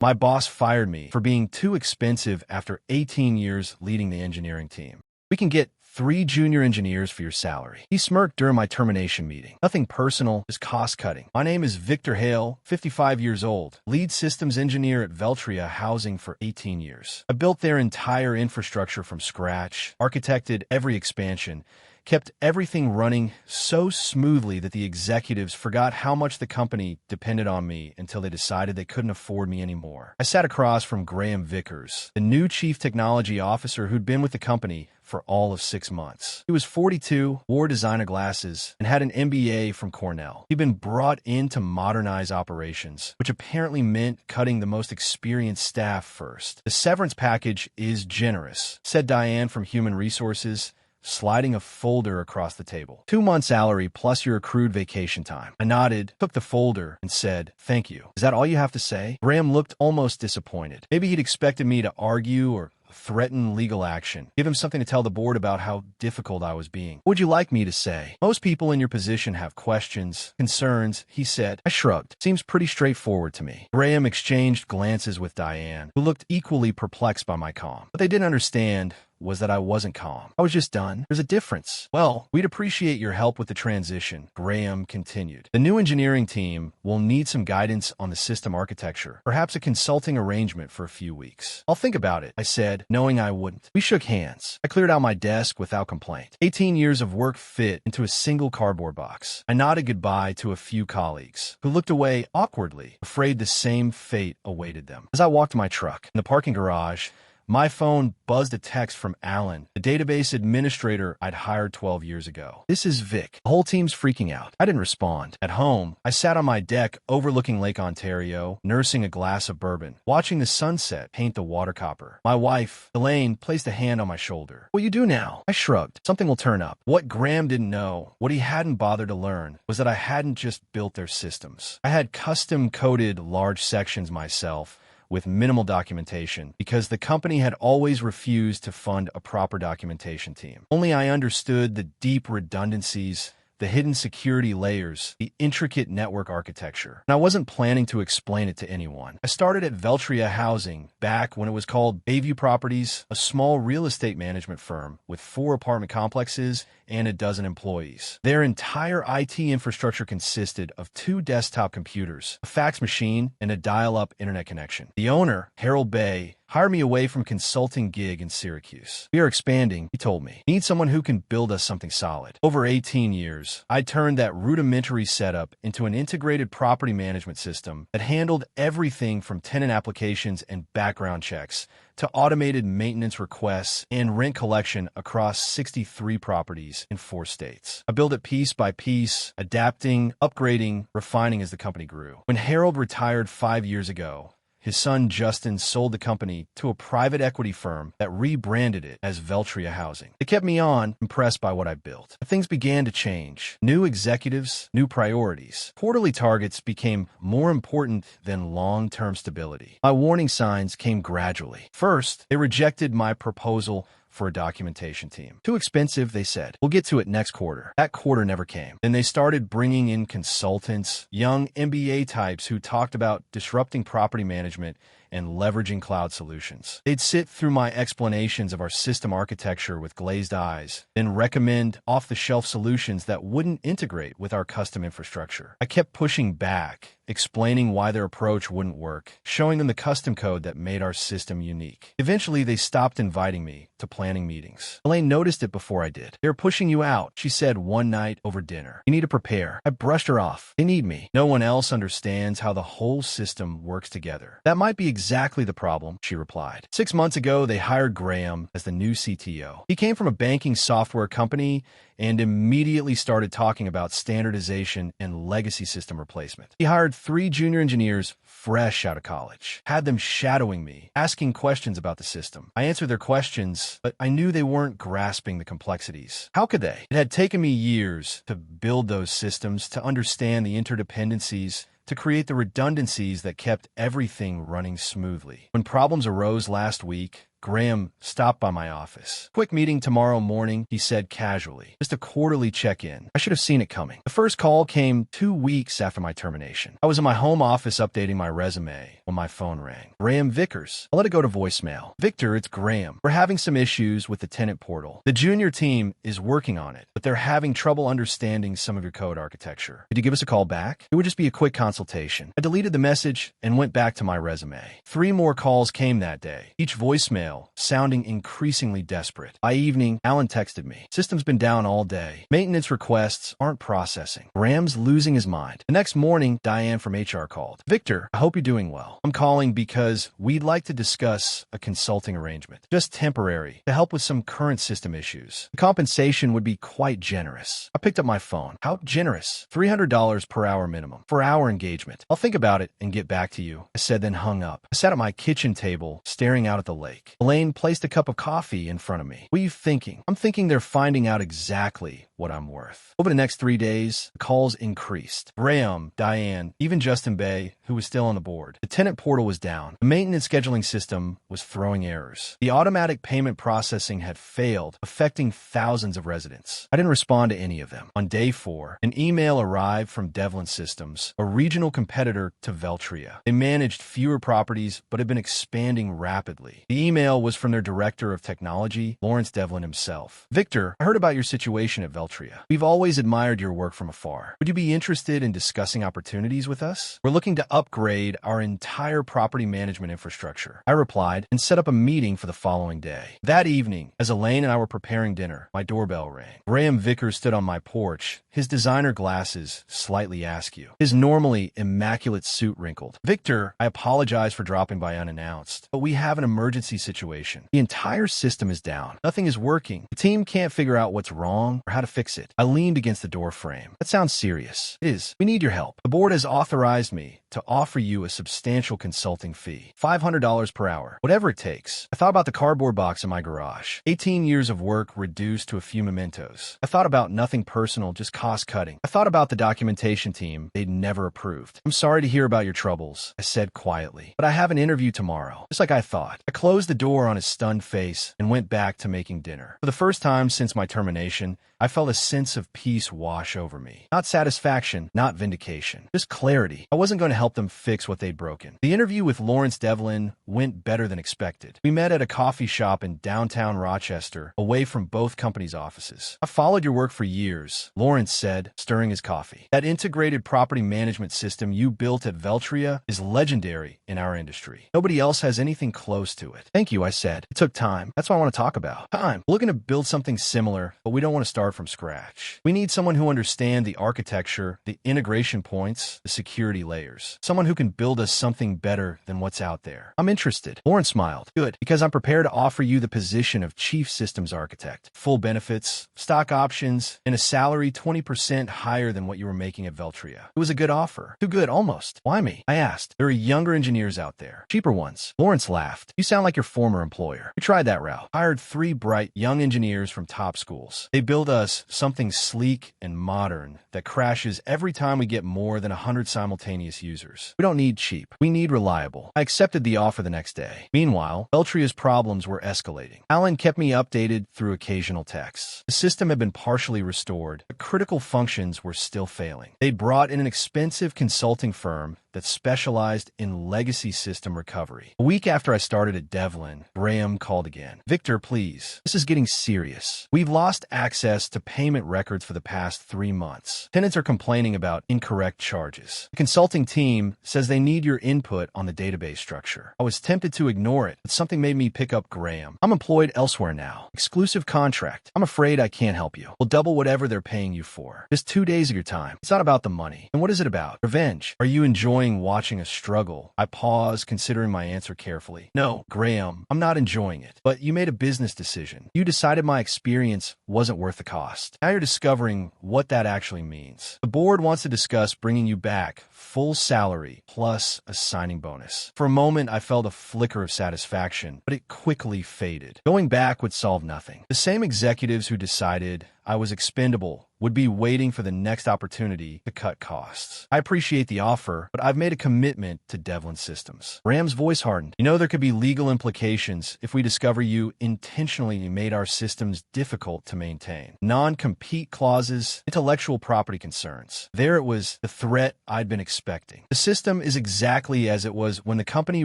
My boss fired me for being too expensive after 18 years leading the engineering team. We can get 3 junior engineers for your salary. He smirked during my termination meeting. Nothing personal, just cost-cutting. My name is Victor Hale, 55 years old, lead systems engineer at Veltria Housing for 18 years. I built their entire infrastructure from scratch, architected every expansion, kept everything running so smoothly that the executives forgot how much the company depended on me until they decided they couldn't afford me anymore. I sat across from Graham Vickers, the new chief technology officer who'd been with the company for all of 6 months. He was 42, wore designer glasses, and had an MBA from Cornell. He'd been brought in to modernize operations, which apparently meant cutting the most experienced staff first. The severance package is generous, said Diane from Human Resources, sliding a folder across the table. 2 months salary plus your accrued vacation time. I nodded, took the folder, and said, "Thank you. Is that all you have to say?" Graham looked almost disappointed. Maybe he'd expected me to argue or threaten legal action, give him something to tell the board about how difficult I was being. What would you like me to say? Most people in your position have questions, concerns, he said. I shrugged. Seems pretty straightforward to me. Graham exchanged glances with Diane, who looked equally perplexed by my calm. What they didn't understand was that I wasn't calm. I was just done. There's a difference. Well, we'd appreciate your help with the transition, Graham continued. The new engineering team will need some guidance on the system architecture, perhaps a consulting arrangement for a few weeks. I'll think about it, I said, knowing I wouldn't. We shook hands. I cleared out my desk without complaint. 18 years of work fit into a single cardboard box. I nodded goodbye to a few colleagues, who looked away awkwardly, afraid the same fate awaited them. As I walked to my truck in the parking garage, my phone buzzed a text from Alan, the database administrator I'd hired 12 years ago. "This is Vic. The whole team's freaking out." I didn't respond. At home, I sat on my deck overlooking Lake Ontario, nursing a glass of bourbon, watching the sunset paint the water copper. My wife, Elaine, placed a hand on my shoulder. "What you do now?" I shrugged. "Something will turn up." What Graham didn't know, what he hadn't bothered to learn, was that I hadn't just built their systems. I had custom-coded large sections myself, with minimal documentation, because the company had always refused to fund a proper documentation team. Only I understood the deep redundancies, the hidden security layers, the intricate network architecture. And I wasn't planning to explain it to anyone. I started at Veltria Housing back when it was called Bayview Properties, a small real estate management firm with 4 apartment complexes and a dozen employees. Their entire IT infrastructure consisted of 2 desktop computers, a fax machine, and a dial-up internet connection. The owner, Harold Bay, hired me away from consulting gig in Syracuse. "We are expanding," he told me. "Need someone who can build us something solid." Over 18 years, I turned that rudimentary setup into an integrated property management system that handled everything from tenant applications and background checks to automated maintenance requests and rent collection across 63 properties in 4 states. I built it piece by piece, adapting, upgrading, refining as the company grew. When Harold retired 5 years ago, his son Justin sold the company to a private equity firm that rebranded it as Veltria Housing. It kept me on, impressed by what I built. But things began to change. New executives, new priorities. Quarterly targets became more important than long-term stability. My warning signs came gradually. First, they rejected my proposal for a documentation team. "Too expensive," they said. "We'll get to it next quarter." That quarter never came. Then they started bringing in consultants, young MBA types who talked about disrupting property management and leveraging cloud solutions. They'd sit through my explanations of our system architecture with glazed eyes, then recommend off-the-shelf solutions that wouldn't integrate with our custom infrastructure. I kept pushing back, explaining why their approach wouldn't work, showing them the custom code that made our system unique. Eventually, they stopped inviting me to planning meetings. Elaine noticed it before I did. "They're pushing you out," she said one night over dinner. "You need to prepare." I brushed her off. "They need me. No one else understands how the whole system works together." "That might be exactly the problem," she replied. 6 months ago, they hired Graham as the new CTO. He came from a banking software company and immediately started talking about standardization and legacy system replacement. He hired 3 junior engineers fresh out of college, had them shadowing me, asking questions about the system. I answered their questions, but I knew they weren't grasping the complexities. How could they? It had taken me years to build those systems, to understand the interdependencies, to create the redundancies that kept everything running smoothly. When problems arose last week, Graham stopped by my office. Quick meeting tomorrow morning, he said casually. Just a quarterly check-in. I should have seen it coming. The first call came 2 weeks after my termination. I was in my home office updating my resume when my phone rang. Graham Vickers. I let it go to voicemail. Victor, it's Graham. We're having some issues with the tenant portal. The junior team is working on it, but they're having trouble understanding some of your code architecture. Could you give us a call back? It would just be a quick consultation. I deleted the message and went back to my resume. 3 more calls came that day, each voicemail sounding increasingly desperate. By evening, Alan texted me. System's been down all day. Maintenance requests aren't processing. Graham's losing his mind. The next morning, Diane from HR called. Victor, I hope you're doing well. I'm calling because we'd like to discuss a consulting arrangement. Just temporary, to help with some current system issues. The compensation would be quite generous. I picked up my phone. How generous? $300 per hour minimum for our engagement. I'll think about it and get back to you, I said, then hung up. I sat at my kitchen table, staring out at the lake. Elaine placed a cup of coffee in front of me. What are you thinking? I'm thinking they're finding out exactly what I'm worth. Over the next 3 days, the calls increased. Graham, Diane, even Justin Bay, who was still on the board. The tenant portal was down. The maintenance scheduling system was throwing errors. The automatic payment processing had failed, affecting thousands of residents. I didn't respond to any of them. On day 4, an email arrived from Devlin Systems, a regional competitor to Veltria. They managed fewer properties, but had been expanding rapidly. The email was from their director of technology, Lawrence Devlin himself. Victor, I heard about your situation at Veltria. We've always admired your work from afar. Would you be interested in discussing opportunities with us? We're looking to upgrade our entire property management infrastructure. I replied and set up a meeting for the following day. That evening, as Elaine and I were preparing dinner, my doorbell rang. Graham Vickers stood on my porch, his designer glasses slightly askew, his normally immaculate suit wrinkled. Victor, I apologize for dropping by unannounced, but we have an emergency situation. The entire system is down. Nothing is working. The team can't figure out what's wrong or how to fix it. I leaned against the door frame. That sounds serious. It is. We need your help. The board has authorized me to offer you a substantial consulting fee, $500 per hour, whatever it takes. I thought about the cardboard box in my garage. 18 years of work reduced to a few mementos. I thought about nothing personal, just cost cutting. I thought about the documentation team they'd never approved. I'm sorry to hear about your troubles, I said quietly, but I have an interview tomorrow, just like I thought. I closed the door on his stunned face and went back to making dinner. For the first time since my termination, I felt a sense of peace wash over me. Not satisfaction, not vindication, just clarity. I wasn't going to help them fix what they'd broken. The interview with Lawrence Devlin went better than expected. We met at a coffee shop in downtown Rochester, away from both companies' offices. I followed your work for years, Lawrence said, stirring his coffee. That integrated property management system you built at Veltria is legendary in our industry. Nobody else has anything close to it. Thank you, I said. It took time. That's what I want to talk about. Time. We're looking to build something similar, but we don't want to start from scratch. We need someone who understands the architecture, the integration points, the security layers. Someone who can build us something better than what's out there. I'm interested. Lawrence smiled. Good, because I'm prepared to offer you the position of Chief Systems Architect. Full benefits, stock options, and a salary 20% higher than what you were making at Veltria. It was a good offer. Too good, almost. Why me? I asked. There are younger engineers out there. Cheaper ones. Lawrence laughed. You sound like your former employer. We tried that route. Hired 3 bright young engineers from top schools. They build us something sleek and modern that crashes every time we get more than 100 simultaneous users. We don't need cheap. We need reliable. I accepted the offer the next day. Meanwhile, Veltria's problems were escalating. Alan kept me updated through occasional texts. The system had been partially restored, but critical functions were still failing. They brought in an expensive consulting firm that specialized in legacy system recovery. A week after I started at Devlin, Graham called again. Victor, please. This is getting serious. We've lost access to payment records for the past 3 months. Tenants are complaining about incorrect charges. The consulting team says they need your input on the database structure. I was tempted to ignore it, but something made me pick up Graham. I'm employed elsewhere now. Exclusive contract. I'm afraid I can't help you. We'll double whatever they're paying you for. Just 2 days of your time. It's not about the money. And what is it about? Revenge. Are you enjoying watching a struggle? I paused, considering my answer carefully. No, Graham, I'm not enjoying it. But you made a business decision. You decided my experience wasn't worth the cost. Now you're discovering what that actually means. The board wants to discuss bringing you back, full salary, plus a signing bonus. For a moment, I felt a flicker of satisfaction, but it quickly faded. Going back would solve nothing. The same executives who decided I was expendable, would be waiting for the next opportunity to cut costs. I appreciate the offer, but I've made a commitment to Devlin Systems. Graham's voice hardened. You know there could be legal implications if we discover you intentionally made our systems difficult to maintain. Non-compete clauses, intellectual property concerns. There it was, the threat I'd been expecting. The system is exactly as it was when the company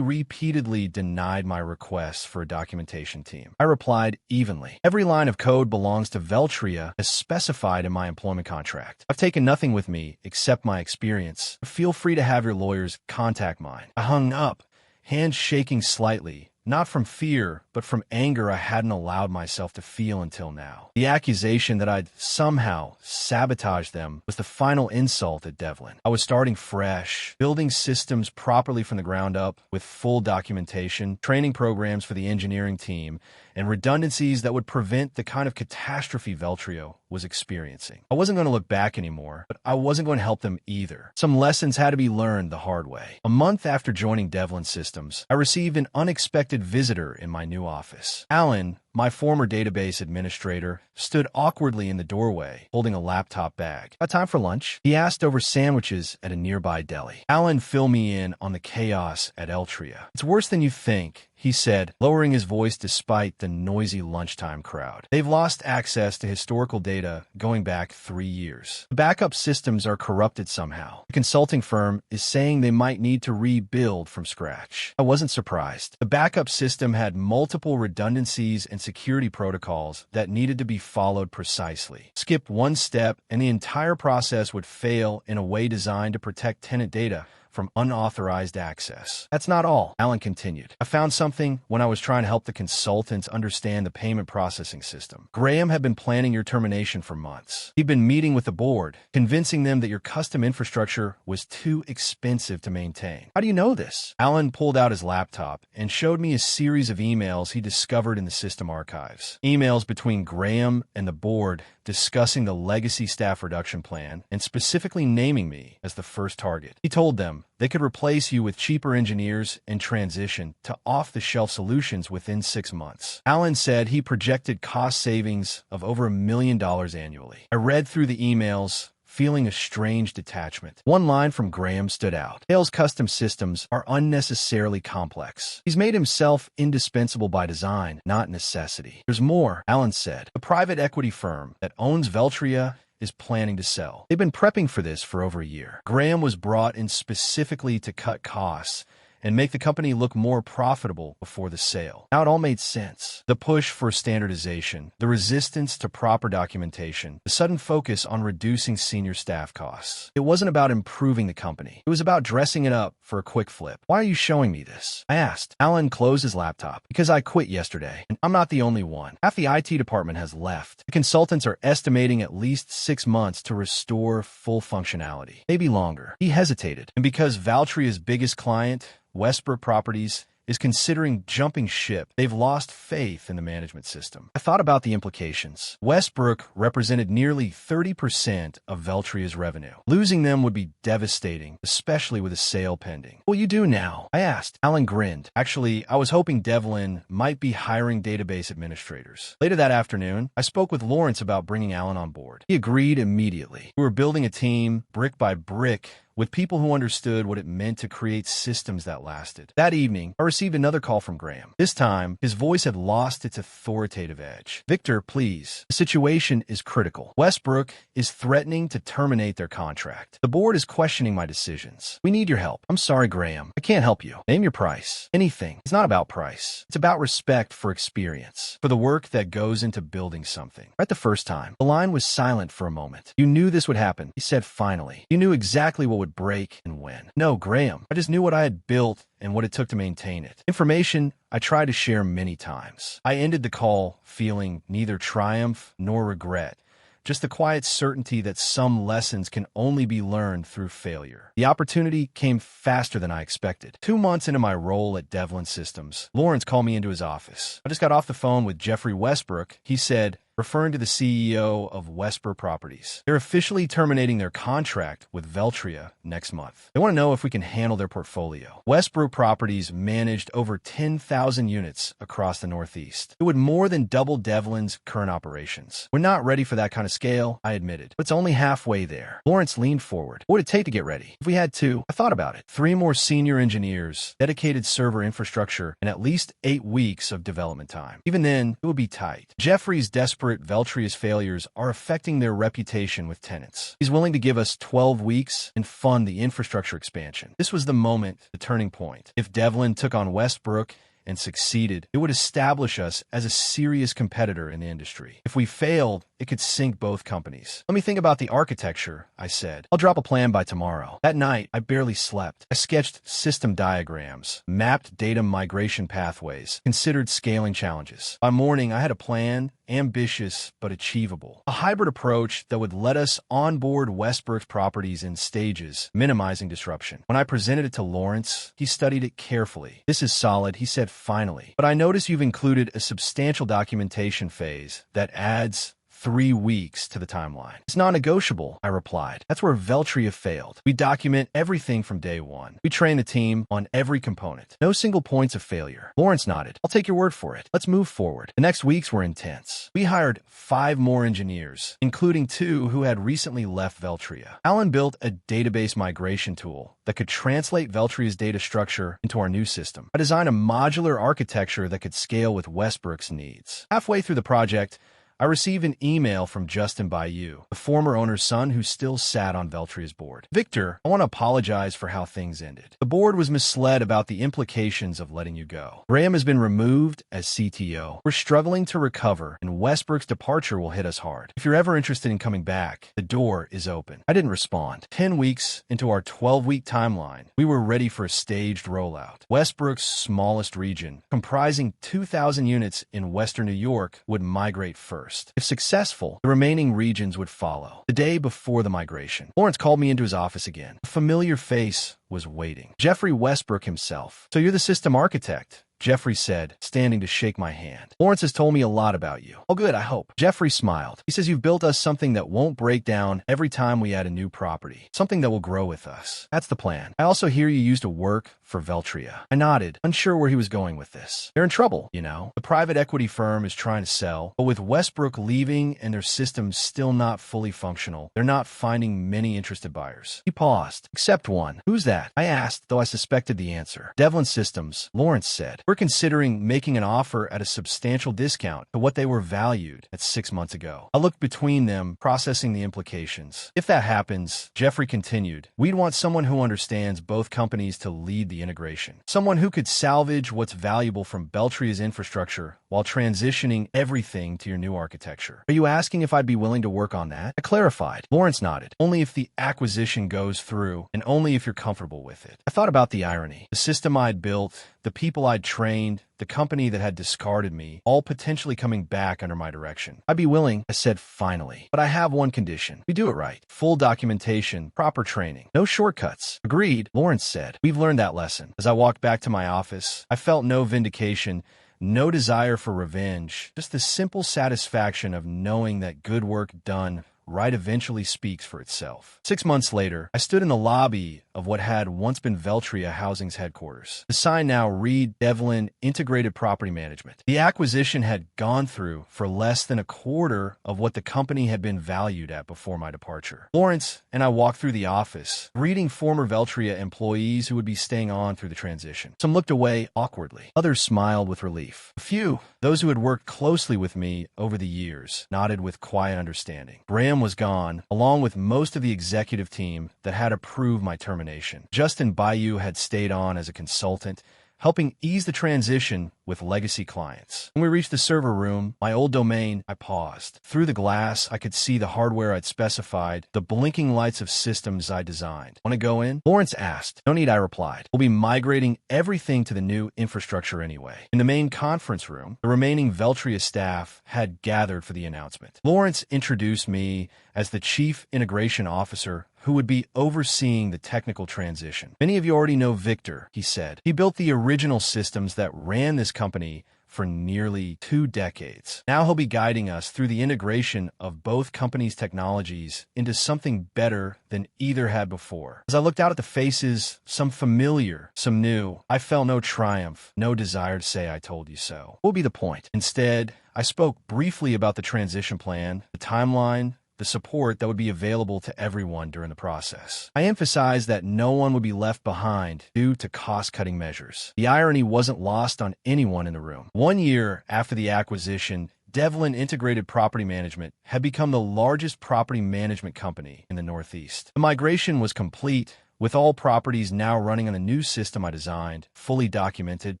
repeatedly denied my request for a documentation team. I replied evenly. Every line of code belongs to Veltria as specified in my employment contract. I've taken nothing with me except my experience. Feel free to have your lawyers contact mine. I hung up, hands shaking slightly, not from fear, but from anger I hadn't allowed myself to feel until now. The accusation that I'd somehow sabotaged them was the final insult at Devlin. I was starting fresh, building systems properly from the ground up with full documentation, training programs for the engineering team, and redundancies that would prevent the kind of catastrophe Veltria was experiencing. I wasn't going to look back anymore, but I wasn't going to help them either. Some lessons had to be learned the hard way. A month after joining Devlin Systems, I received an unexpected visitor in my new office. Alan, my former database administrator, stood awkwardly in the doorway, holding a laptop bag. "Got time for lunch?" he asked over sandwiches at a nearby deli. Alan filled me in on the chaos at Eltria. "It's worse than you think," he said, lowering his voice despite the noisy lunchtime crowd. "They've lost access to historical data going back 3 years. The backup systems are corrupted somehow. The consulting firm is saying they might need to rebuild from scratch." I wasn't surprised. The backup system had multiple redundancies and security protocols that needed to be followed precisely. Skip one step and the entire process would fail in a way designed to protect tenant data from unauthorized access. "That's not all," Alan continued. "I found something when I was trying to help the consultants understand the payment processing system. Graham had been planning your termination for months. He'd been meeting with the board, convincing them that your custom infrastructure was too expensive to maintain." "How do you know this?" Alan pulled out his laptop and showed me a series of emails he discovered in the system archives. Emails between Graham and the board discussing the legacy staff reduction plan and specifically naming me as the first target. He told them they could replace you with cheaper engineers and transition to off-the-shelf solutions within 6 months. Alan said he projected cost savings of over $1 million annually. I read through the emails, feeling a strange detachment. One line from Graham stood out. "Hale's custom systems are unnecessarily complex. He's made himself indispensable by design, not necessity." "There's more," Alan said. "The private equity firm that owns Veltria is planning to sell. They've been prepping for this for over a year. Graham was brought in specifically to cut costs and make the company look more profitable before the sale." Now it all made sense. The push for standardization, the resistance to proper documentation, the sudden focus on reducing senior staff costs. It wasn't about improving the company. It was about dressing it up for a quick flip. "Why are you showing me this?" I asked. Alan closed his laptop. "Because I quit yesterday, and I'm not the only one. Half the IT department has left. The consultants are estimating at least 6 months to restore full functionality. Maybe longer." He hesitated. "And because Veltria's biggest client, Westbrook Properties, is considering jumping ship, they've lost faith in the management system." I thought about the implications. Westbrook represented nearly 30% of Veltria's revenue. Losing them would be devastating, especially with a sale pending. "What will you do now?" I asked. Alan grinned. "Actually, I was hoping Devlin might be hiring database administrators." Later that afternoon, I spoke with Lawrence about bringing Alan on board. He agreed immediately. We were building a team, brick by brick, with people who understood what it meant to create systems that lasted. That evening, I received another call from Graham. This time, his voice had lost its authoritative edge. "Victor, please. The situation is critical. Westbrook is threatening to terminate their contract. The board is questioning my decisions. We need your help." "I'm sorry, Graham. I can't help you." "Name your price." "Anything. It's not about price. It's about respect for experience, for the work that goes into building something." Right the first time, the line was silent for a moment. "You knew this would happen," he said finally. "You knew exactly what would break and when." "No, Graham. I just knew what I had built and what it took to maintain it. Information I tried to share many times." I ended the call feeling neither triumph nor regret, just the quiet certainty that some lessons can only be learned through failure. The opportunity came faster than I expected. 2 months into my role at Devlin Systems, Lawrence called me into his office. "I just got off the phone with Jeffrey Westbrook." He said, referring to the CEO of Westbrook Properties. They're officially terminating their contract with Veltria next month. They want to know if we can handle their portfolio. Westbrook Properties managed over 10,000 units across the Northeast. It would more than double Devlin's current operations. We're not ready for that kind of scale, I admitted, but it's only halfway there. Lawrence leaned forward. What would it take to get ready? If we had to, I thought about it. 3 more senior engineers, dedicated server infrastructure, and at least 8 weeks of development time. Even then, it would be tight. Jeffrey's desperate Veltria's failures are affecting their reputation with tenants. He's willing to give us 12 weeks and fund the infrastructure expansion. This was the moment, the turning point. If Devlin took on Westbrook and succeeded, it would establish us as a serious competitor in the industry. If we failed, it could sink both companies. Let me think about the architecture, I said. I'll drop a plan by tomorrow. That night, I barely slept. I sketched system diagrams, mapped data migration pathways, considered scaling challenges. By morning, I had a plan, ambitious but achievable. A hybrid approach that would let us onboard Westbrook's properties in stages, minimizing disruption. When I presented it to Lawrence, he studied it carefully. This is solid, he said finally. But I notice you've included a substantial documentation phase that adds 3 weeks to the timeline. It's non-negotiable, I replied. That's where Veltria failed. We document everything from day one. We train the team on every component. No single points of failure. Lawrence nodded. I'll take your word for it. Let's move forward. The next weeks were intense. We hired 5 more engineers, including 2 who had recently left Veltria. Alan built a database migration tool that could translate Veltria's data structure into our new system. I designed a modular architecture that could scale with Westbrook's needs. Halfway through the project, I received an email from Justin Bayou, the former owner's son who still sat on Veltria's board. Victor, I want to apologize for how things ended. The board was misled about the implications of letting you go. Graham has been removed as CTO. We're struggling to recover, and Westbrook's departure will hit us hard. If you're ever interested in coming back, the door is open. I didn't respond. 10 weeks into our 12-week timeline, we were ready for a staged rollout. Westbrook's smallest region, comprising 2,000 units in western New York, would migrate first. If successful, the remaining regions would follow. The day before the migration, Lawrence called me into his office again. A familiar face was waiting. Jeffrey Westbrook himself. So you're the system architect? Jeffrey said, standing to shake my hand. Lawrence has told me a lot about you. Oh good, I hope. Jeffrey smiled. He says you've built us something that won't break down every time we add a new property. Something that will grow with us. That's the plan. I also hear you used to work for Veltria. I nodded, unsure where he was going with this. They're in trouble, you know. The private equity firm is trying to sell, but with Westbrook leaving and their systems still not fully functional, they're not finding many interested buyers. He paused. Except one. Who's that? I asked, though I suspected the answer. Devlin Systems, Lawrence said. We're considering making an offer at a substantial discount to what they were valued at 6 months ago. I looked between them, processing the implications. If that happens, Jeffrey continued, we'd want someone who understands both companies to lead the integration. Someone who could salvage what's valuable from Veltria's infrastructure while transitioning everything to your new architecture. Are you asking if I'd be willing to work on that? I clarified. Lawrence nodded. Only if the acquisition goes through, and only if you're comfortable with it. I thought about the irony. The system I'd built, the people I'd trained, the company that had discarded me, all potentially coming back under my direction. I'd be willing, I said finally. But I have one condition. We do it right. Full documentation, proper training. No shortcuts. Agreed, Lawrence said. We've learned that lesson. As I walked back to my office, I felt no vindication, no desire for revenge, just the simple satisfaction of knowing that good work done right eventually speaks for itself. 6 months later, I stood in the lobby of what had once been Veltria Housing's headquarters. The sign now read Devlin Integrated Property Management. The acquisition had gone through for less than a quarter of what the company had been valued at before my departure. Lawrence and I walked through the office, greeting former Veltria employees who would be staying on through the transition. Some looked away awkwardly. Others smiled with relief. A few, those who had worked closely with me over the years, nodded with quiet understanding. Graham was gone, along with most of the executive team that had approved my termination. Justin Bayou had stayed on as a consultant, helping ease the transition with legacy clients. When we reached the server room, my old domain, I paused. Through the glass, I could see the hardware I'd specified, the blinking lights of systems I designed. Want to go in? Lawrence asked. No need, I replied. We'll be migrating everything to the new infrastructure anyway. In the main conference room, the remaining Veltria staff had gathered for the announcement. Lawrence introduced me as the Chief Integration Officer who would be overseeing the technical transition. Many of you already know Victor, he said. He built the original systems that ran this company for nearly 2 decades. Now he'll be guiding us through the integration of both companies' technologies into something better than either had before. As I looked out at the faces, some familiar, some new, I felt no triumph, no desire to say I told you so. What would be the point? Instead, I spoke briefly about the transition plan, the timeline, the support that would be available to everyone during the process. I emphasized that no one would be left behind due to cost-cutting measures. The irony wasn't lost on anyone in the room. 1 year after the acquisition, Devlin Integrated Property Management had become the largest property management company in the Northeast. The migration was complete, with all properties now running on the new system I designed, fully documented,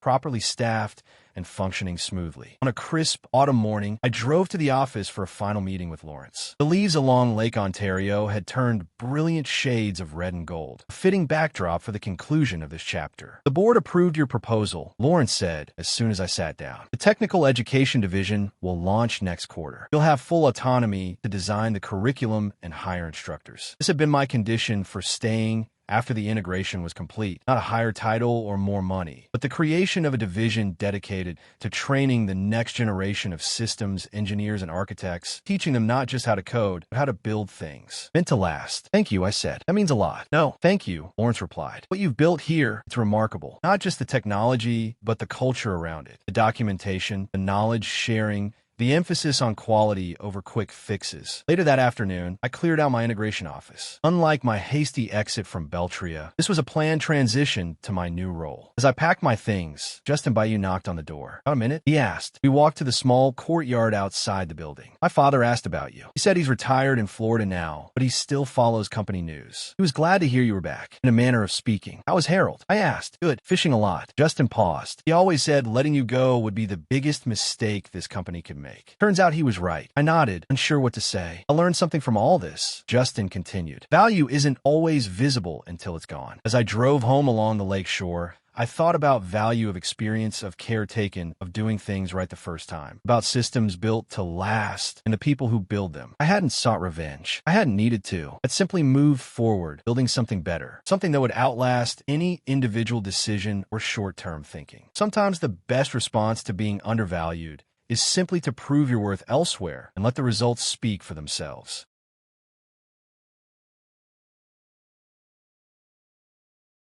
properly staffed, and functioning smoothly. On a crisp autumn morning, I drove to the office for a final meeting with Lawrence. The leaves along Lake Ontario had turned brilliant shades of red and gold, a fitting backdrop for the conclusion of this chapter. The board approved your proposal, Lawrence said as soon as I sat down. The Technical Education Division will launch next quarter. You'll have full autonomy to design the curriculum and hire instructors. This had been my condition for staying after the integration was complete. Not a higher title or more money, but the creation of a division dedicated to training the next generation of systems engineers and architects, teaching them not just how to code, but how to build things. Meant to last. Thank you, I said. That means a lot. No, thank you, Lawrence replied. What you've built here, it's remarkable. Not just the technology, but the culture around it. The documentation, the knowledge sharing, the emphasis on quality over quick fixes. Later that afternoon, I cleared out my integration office. Unlike my hasty exit from Beltria, this was a planned transition to my new role. As I packed my things, Justin Bayou knocked on the door. "Got a minute?" he asked. We walked to the small courtyard outside the building. "My father asked about you. He said he's retired in Florida now, but he still follows company news. He was glad to hear you were back." In a manner of speaking. "How is Harold?" I asked. "Good. Fishing a lot." Justin paused. He always said letting you go would be the biggest mistake this company could make. Turns out he was right. I nodded, unsure what to say. I learned something from all this. Justin continued. Value isn't always visible until it's gone. As I drove home along the lake shore, I thought about value of experience, of care taken, of doing things right the first time, about systems built to last and the people who build them. I hadn't sought revenge. I hadn't needed to. I'd simply moved forward, building something better, something that would outlast any individual decision or short-term thinking. Sometimes the best response to being undervalued is simply to prove your worth elsewhere and let the results speak for themselves.